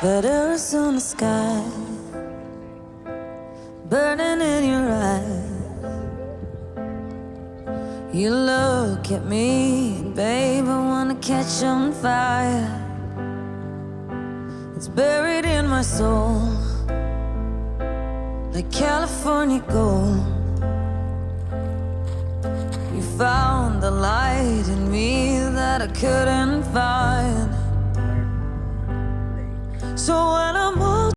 That Arizona sky burning in your eyes. You look at me, babe, I wanna catch on fire. It's buried in my soul like California gold. You found the light in me that I couldn't find. So when I'm